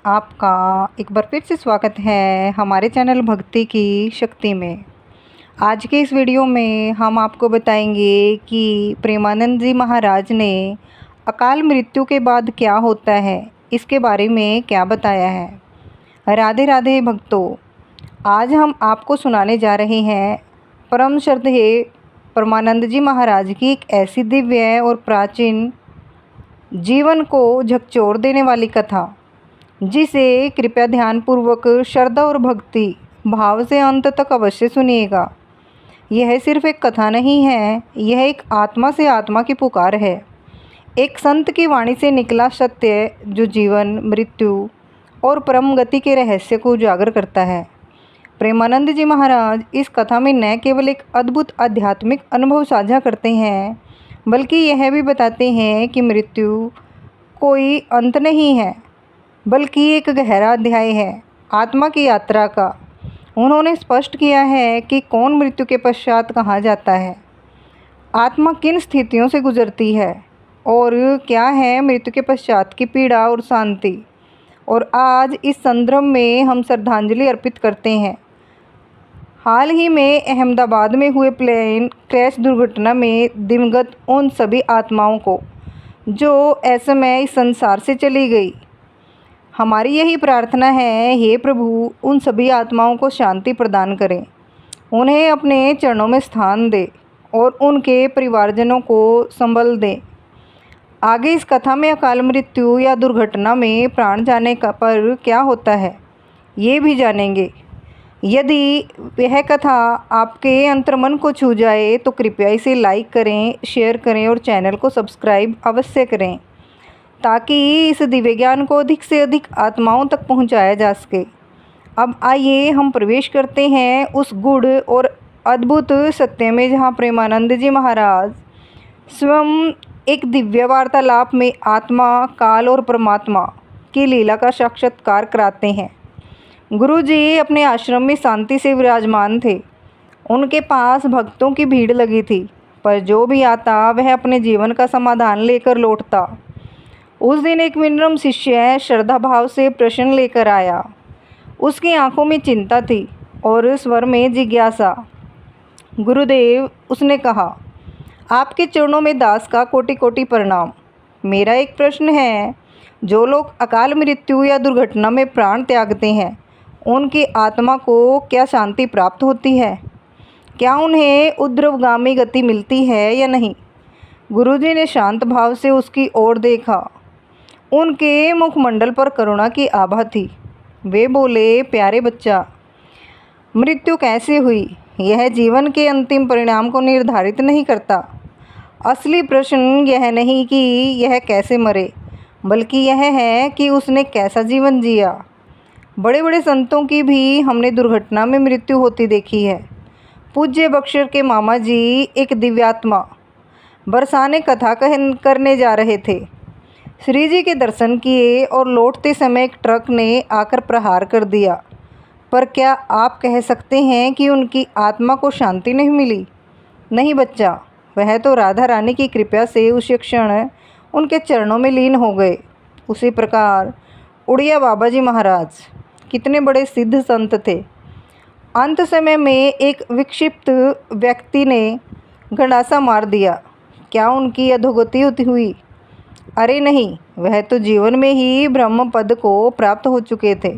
आपका एक बार फिर से स्वागत है हमारे चैनल भक्ति की शक्ति में। आज के इस वीडियो में हम आपको बताएंगे कि प्रेमानंद जी महाराज ने अकाल मृत्यु के बाद क्या होता है, इसके बारे में क्या बताया है। राधे राधे भक्तों, आज हम आपको सुनाने जा रहे हैं परम श्रद्धेय परमानंद जी महाराज की एक ऐसी दिव्य और प्राचीन, जीवन को झकझोर देने वाली कथा, जिसे कृपया ध्यानपूर्वक श्रद्धा और भक्ति भाव से अंत तक अवश्य सुनिएगा। यह सिर्फ एक कथा नहीं है, यह एक आत्मा से आत्मा की पुकार है, एक संत की वाणी से निकला सत्य जो जीवन, मृत्यु और परम गति के रहस्य को उजागर करता है। प्रेमानंद जी महाराज इस कथा में न केवल एक अद्भुत आध्यात्मिक अनुभव साझा करते हैं, बल्कि यह भी बताते हैं कि मृत्यु कोई अंत नहीं है, बल्कि एक गहरा अध्याय है आत्मा की यात्रा का। उन्होंने स्पष्ट किया है कि कौन मृत्यु के पश्चात कहाँ जाता है, आत्मा किन स्थितियों से गुजरती है और क्या है मृत्यु के पश्चात की पीड़ा और शांति। और आज इस संदर्भ में हम श्रद्धांजलि अर्पित करते हैं हाल ही में अहमदाबाद में हुए प्लेन क्रैश दुर्घटना में दिवंगत उन सभी आत्माओं को जो असमय इस संसार से चली गई। हमारी यही प्रार्थना है, हे प्रभु, उन सभी आत्माओं को शांति प्रदान करें, उन्हें अपने चरणों में स्थान दे और उनके परिवारजनों को संबल दें। आगे इस कथा में अकाल मृत्यु या दुर्घटना में प्राण जाने का पर क्या होता है, ये भी जानेंगे। यदि यह कथा आपके अंतर्मन को छू जाए तो कृपया इसे लाइक करें, शेयर करें और चैनल को सब्सक्राइब अवश्य करें, ताकि इस दिव्य ज्ञान को अधिक से अधिक आत्माओं तक पहुंचाया जा सके। अब आइए हम प्रवेश करते हैं उस गूढ़ और अद्भुत सत्य में, जहां प्रेमानंद जी महाराज स्वयं एक दिव्य वार्तालाप में आत्मा, काल और परमात्मा की लीला का साक्षात्कार कराते हैं। गुरु जी अपने आश्रम में शांति से विराजमान थे। उनके पास भक्तों की भीड़ लगी थी, पर जो भी आता वह अपने जीवन का समाधान लेकर लौटता। उस दिन एक विनम्र शिष्य श्रद्धा भाव से प्रश्न लेकर आया। उसकी आंखों में चिंता थी और स्वर में जिज्ञासा। गुरुदेव, उसने कहा, आपके चरणों में दास का कोटि कोटि प्रणाम। मेरा एक प्रश्न है, जो लोग अकाल मृत्यु या दुर्घटना में प्राण त्यागते हैं, उनकी आत्मा को क्या शांति प्राप्त होती है? क्या उन्हें ऊर्ध्वगामी गति मिलती है या नहीं? गुरुजी ने शांत भाव से उसकी ओर देखा। उनके मुखमंडल पर करुणा की आभा थी। वे बोले, प्यारे बच्चा, मृत्यु कैसे हुई यह जीवन के अंतिम परिणाम को निर्धारित नहीं करता। असली प्रश्न यह नहीं कि यह कैसे मरे, बल्कि यह है कि उसने कैसा जीवन जिया। बड़े बड़े संतों की भी हमने दुर्घटना में मृत्यु होती देखी है। पूज्य बक्सर के मामा जी एक दिव्यात्मा बरसाने कथा करने जा रहे थे। श्री जी के दर्शन किए और लौटते समय एक ट्रक ने आकर प्रहार कर दिया। पर क्या आप कह सकते हैं कि उनकी आत्मा को शांति नहीं मिली? नहीं बच्चा, वह तो राधा रानी की कृपा से उसी क्षण उनके चरणों में लीन हो गए। उसी प्रकार उड़िया बाबा जी महाराज कितने बड़े सिद्ध संत थे। अंत समय में एक विक्षिप्त व्यक्ति ने गंडासा मार दिया। क्या उनकी अधोगति होती हुई? अरे नहीं, वह तो जीवन में ही ब्रह्म पद को प्राप्त हो चुके थे।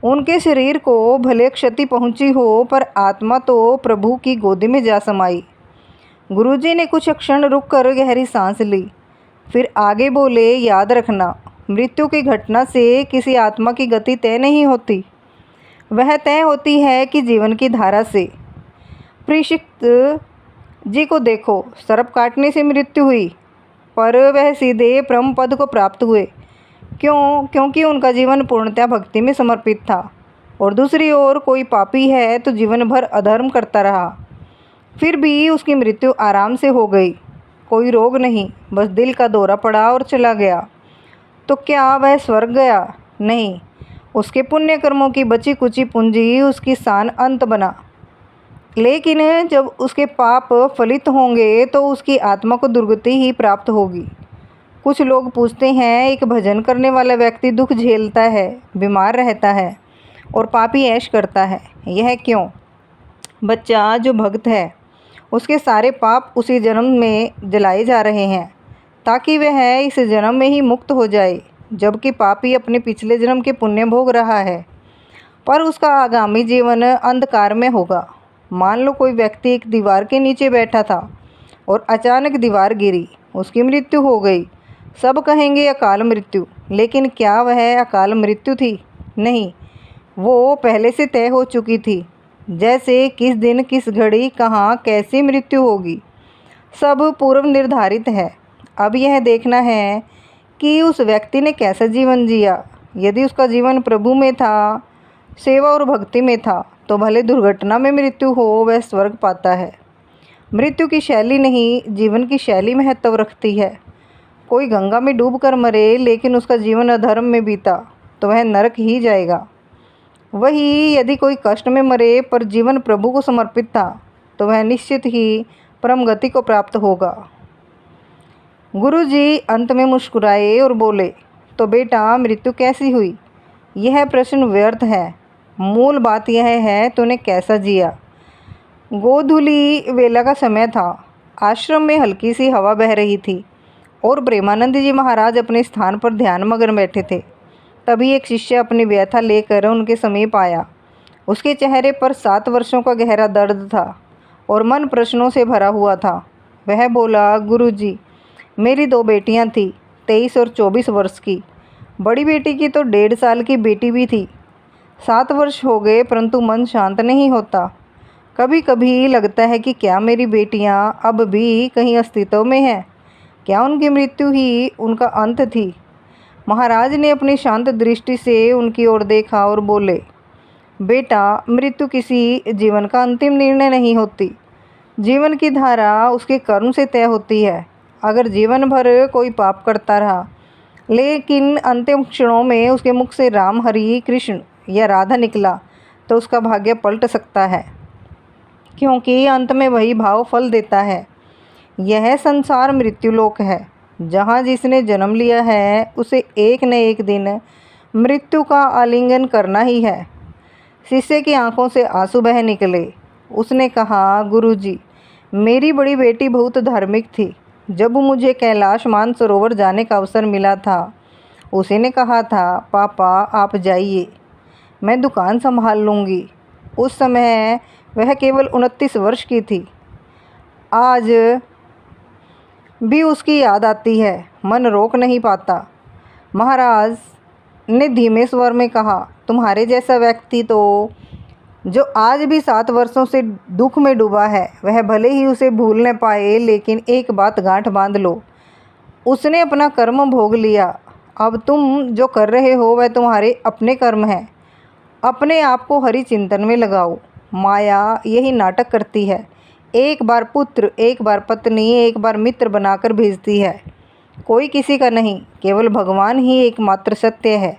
उनके शरीर को भले क्षति पहुंची हो, पर आत्मा तो प्रभु की गोदी में जा समाई। गुरुजी ने कुछ क्षण रुककर गहरी सांस ली, फिर आगे बोले, याद रखना, मृत्यु की घटना से किसी आत्मा की गति तय नहीं होती, वह तय होती है कि जीवन की धारा से। परीक्षित जी को देखो, सर्प काटने से मृत्यु हुई, पर वह सीधे परम पद को प्राप्त हुए। क्यों? क्योंकि उनका जीवन पूर्णतया भक्ति में समर्पित था। और दूसरी ओर कोई पापी है तो जीवन भर अधर्म करता रहा, फिर भी उसकी मृत्यु आराम से हो गई। कोई रोग नहीं, बस दिल का दौरा पड़ा और चला गया। तो क्या वह स्वर्ग गया? नहीं, उसके पुण्य कर्मों की बची कुची पूंजी उसकी शान अंत बना। लेकिन जब उसके पाप फलित होंगे तो उसकी आत्मा को दुर्गति ही प्राप्त होगी। कुछ लोग पूछते हैं, एक भजन करने वाला व्यक्ति दुख झेलता है, बीमार रहता है और पापी ऐश करता है, यह क्यों? बच्चा जो भक्त है उसके सारे पाप उसी जन्म में जलाए जा रहे हैं ताकि वह इस जन्म में ही मुक्त हो जाए, जबकि पापी अपने पिछले जन्म के पुण्य भोग रहा है पर उसका आगामी जीवन अंधकार में होगा। मान लो कोई व्यक्ति एक दीवार के नीचे बैठा था और अचानक दीवार गिरी, उसकी मृत्यु हो गई। सब कहेंगे अकाल मृत्यु, लेकिन क्या वह अकाल मृत्यु थी? नहीं, वो पहले से तय हो चुकी थी, जैसे किस दिन किस घड़ी कहाँ कैसी मृत्यु होगी, सब पूर्व निर्धारित है। अब यह देखना है कि उस व्यक्ति ने कैसा जीवन जिया। यदि उसका जीवन प्रभु में था, सेवा और भक्ति में था, तो भले दुर्घटना में मृत्यु हो वह स्वर्ग पाता है। मृत्यु की शैली नहीं, जीवन की शैली महत्व रखती है। कोई गंगा में डूब कर मरे लेकिन उसका जीवन अधर्म में बीता तो वह नरक ही जाएगा। वही यदि कोई कष्ट में मरे पर जीवन प्रभु को समर्पित था तो वह निश्चित ही परम गति को प्राप्त होगा। गुरुजी अंत में मुस्कुराए और बोले, तो बेटा मृत्यु कैसी हुई? यह प्रश्न व्यर्थ है, मूल बात यह है तूने कैसा जिया। गोधूली वेला का समय था। आश्रम में हल्की सी हवा बह रही थी और प्रेमानंद जी महाराज अपने स्थान पर ध्यान मग्न बैठे थे। तभी एक शिष्य अपनी व्यथा लेकर उनके समीप आया। उसके चेहरे पर 7 वर्षों का गहरा दर्द था और मन प्रश्नों से भरा हुआ था। वह बोला, गुरुजी, मेरी 2 बेटियां थीं, 23 और 24 वर्ष की। बड़ी बेटी की तो 1.5 साल की बेटी भी थी। 7 वर्ष हो गए परंतु मन शांत नहीं होता। कभी कभी लगता है कि क्या मेरी बेटियां अब भी कहीं अस्तित्व में हैं? क्या उनकी मृत्यु ही उनका अंत थी? महाराज ने अपनी शांत दृष्टि से उनकी ओर देखा और बोले, बेटा, मृत्यु किसी जीवन का अंतिम निर्णय नहीं होती। जीवन की धारा उसके कर्म से तय होती है। अगर जीवन भर कोई पाप करता रहा लेकिन अंतिम क्षणों में उसके मुख से राम, हरि, कृष्ण या राधा निकला तो उसका भाग्य पलट सकता है, क्योंकि अंत में वही भाव फल देता है। यह संसार मृत्युलोक है, जहाँ जिसने जन्म लिया है उसे एक न एक दिन मृत्यु का आलिंगन करना ही है। शिष्य की आंखों से आंसू बह निकले। उसने कहा, गुरुजी, मेरी बड़ी बेटी बहुत धार्मिक थी। जब मुझे कैलाश मानसरोवर जाने का अवसर मिला था, उसी ने कहा था, पापा आप जाइए, मैं दुकान संभाल लूँगी। उस समय वह केवल 29 वर्ष की थी। आज भी उसकी याद आती है, मन रोक नहीं पाता। महाराज ने धीमे स्वर में कहा, तुम्हारे जैसा व्यक्ति तो जो आज भी 7 वर्षों से दुख में डूबा है, वह भले ही उसे भूल न पाए, लेकिन एक बात गांठ बांध लो, उसने अपना कर्म भोग लिया। अब तुम जो कर रहे हो वह तुम्हारे अपने कर्म हैं। अपने आप को हरि चिंतन में लगाओ। माया यही नाटक करती है, एक बार पुत्र, एक बार पत्नी, एक बार मित्र बनाकर भेजती है। कोई किसी का नहीं, केवल भगवान ही एकमात्र सत्य है।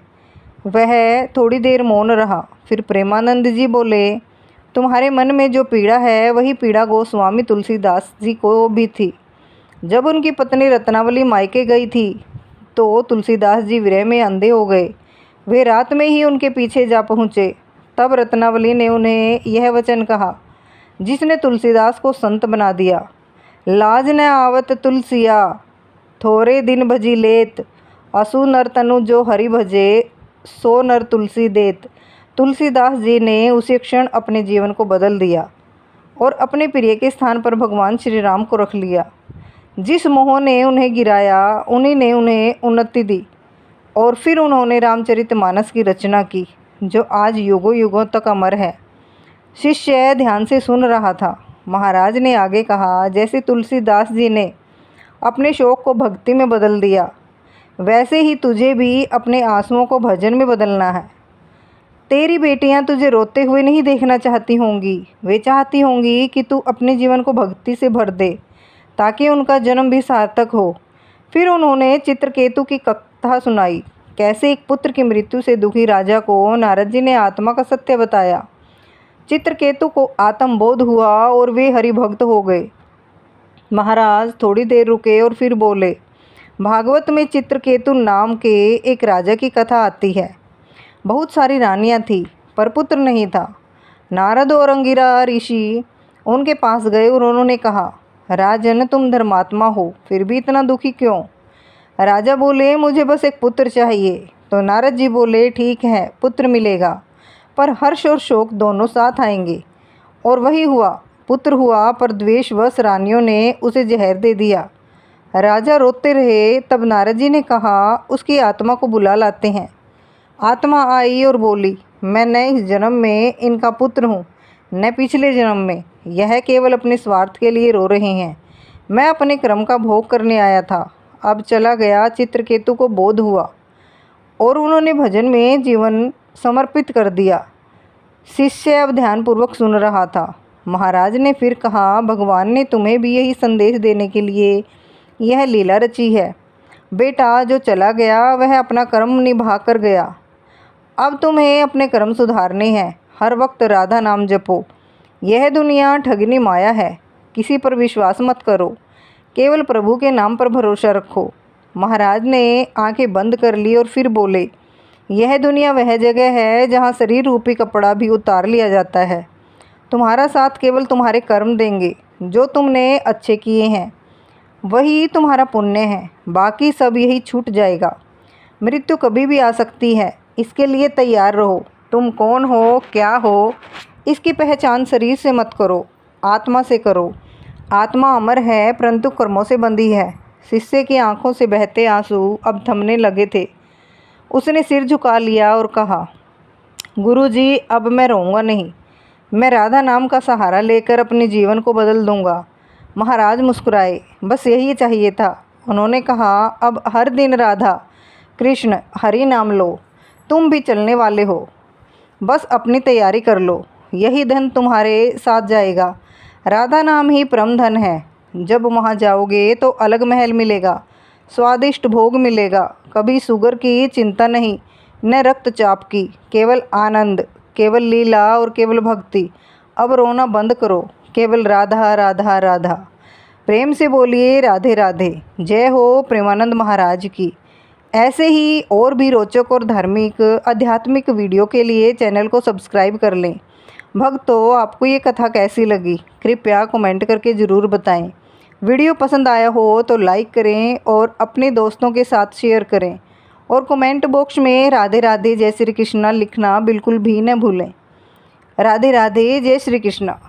वह थोड़ी देर मौन रहा, फिर प्रेमानंद जी बोले, तुम्हारे मन में जो पीड़ा है वही पीड़ा गोस्वामी तुलसीदास जी को भी थी। जब उनकी पत्नी रत्नावली मायके गई थी तो तुलसीदास जी विरह में अंधे हो गए। वे रात में ही उनके पीछे जा पहुँचे। तब रत्नावली ने उन्हें यह वचन कहा जिसने तुलसीदास को संत बना दिया, लाज न आवत तुलसिया, थोरे दिन भजी लेत, असु नर तनु जो हरि भजे, सो नर तुलसी देत। तुलसीदास जी ने उसी क्षण अपने जीवन को बदल दिया और अपने प्रिय के स्थान पर भगवान श्री राम को रख लिया। जिस मोह ने उन्हें गिराया उन्हीं ने उन्हें उन्नति दी और फिर उन्होंने रामचरितमानस की रचना की, जो आज युगों युगों तक अमर है। शिष्य ध्यान से सुन रहा था। महाराज ने आगे कहा, जैसे तुलसीदास जी ने अपने शोक को भक्ति में बदल दिया, वैसे ही तुझे भी अपने आंसुओं को भजन में बदलना है। तेरी बेटियां तुझे रोते हुए नहीं देखना चाहती होंगी, वे चाहती होंगी कि तू अपने जीवन को भक्ति से भर दे ताकि उनका जन्म भी सार्थक हो। फिर उन्होंने चित्रकेतु की कथा सुनाई, कैसे एक पुत्र की मृत्यु से दुखी राजा को नारद जी ने आत्मा का सत्य बताया। चित्रकेतु को आत्मबोध हुआ और वे हरिभक्त हो गए। महाराज थोड़ी देर रुके और फिर बोले, भागवत में चित्रकेतु नाम के एक राजा की कथा आती है। बहुत सारी रानियां थी पर पुत्र नहीं था। नारद और अंगिरा ऋषि उनके पास गए और उन्होंने कहा, राजन तुम धर्मात्मा हो फिर भी इतना दुखी क्यों? राजा बोले, मुझे बस एक पुत्र चाहिए। तो नारद जी बोले, ठीक है पुत्र मिलेगा, पर हर्ष और शोक दोनों साथ आएंगे। और वही हुआ, पुत्र हुआ, पर द्वेषवश रानियों ने उसे जहर दे दिया। राजा रोते रहे। तब नारद जी ने कहा, उसकी आत्मा को बुला लाते हैं। आत्मा आई और बोली, मैं न इस जन्म में इनका पुत्र हूँ न पिछले जन्म में। यह केवल अपने स्वार्थ के लिए रो रहे हैं। मैं अपने कर्म का भोग करने आया था, अब चला गया। चित्रकेतु को बोध हुआ और उन्होंने भजन में जीवन समर्पित कर दिया। शिष्य अब ध्यानपूर्वक सुन रहा था। महाराज ने फिर कहा, भगवान ने तुम्हें भी यही संदेश देने के लिए यह लीला रची है। बेटा, जो चला गया वह अपना कर्म निभा कर गया। अब तुम्हें अपने कर्म सुधारने हैं। हर वक्त राधा नाम जपो। यह दुनिया ठगनी माया है, किसी पर विश्वास मत करो, केवल प्रभु के नाम पर भरोसा रखो। महाराज ने आंखें बंद कर ली और फिर बोले, यह दुनिया वह जगह है जहाँ शरीर रूपी कपड़ा भी उतार लिया जाता है। तुम्हारा साथ केवल तुम्हारे कर्म देंगे। जो तुमने अच्छे किए हैं वही तुम्हारा पुण्य है, बाकी सब यही छूट जाएगा। मृत्यु कभी भी आ सकती है, इसके लिए तैयार रहो। तुम कौन हो, क्या हो, इसकी पहचान शरीर से मत करो, आत्मा से करो। आत्मा अमर है परंतु कर्मों से बंधी है। शिष्य की आंखों से बहते आंसू अब थमने लगे थे। उसने सिर झुका लिया और कहा, गुरुजी, अब मैं रोऊंगा नहीं। मैं राधा नाम का सहारा लेकर अपने जीवन को बदल दूंगा। महाराज मुस्कुराए। बस यही चाहिए था। उन्होंने कहा, अब हर दिन राधा कृष्ण हरि नाम लो। तुम भी चलने वाले हो, बस अपनी तैयारी कर लो। यही धन तुम्हारे साथ जाएगा। राधा नाम ही परम धन है। जब वहाँ जाओगे तो अलग महल मिलेगा, स्वादिष्ट भोग मिलेगा। कभी शुगर की चिंता नहीं, न रक्तचाप की, केवल आनंद, केवल लीला और केवल भक्ति। अब रोना बंद करो, केवल राधा राधा राधा। प्रेम से बोलिए, राधे राधे। जय हो प्रेमानंद महाराज की। ऐसे ही और भी रोचक और धार्मिक आध्यात्मिक वीडियो के लिए चैनल को सब्सक्राइब कर लें। भक्तों, आपको ये कथा कैसी लगी कृपया कमेंट करके ज़रूर बताएं। वीडियो पसंद आया हो तो लाइक करें और अपने दोस्तों के साथ शेयर करें। और कमेंट बॉक्स में राधे राधे जय श्री कृष्णा लिखना बिल्कुल भी न भूलें। राधे राधे जय श्री कृष्णा।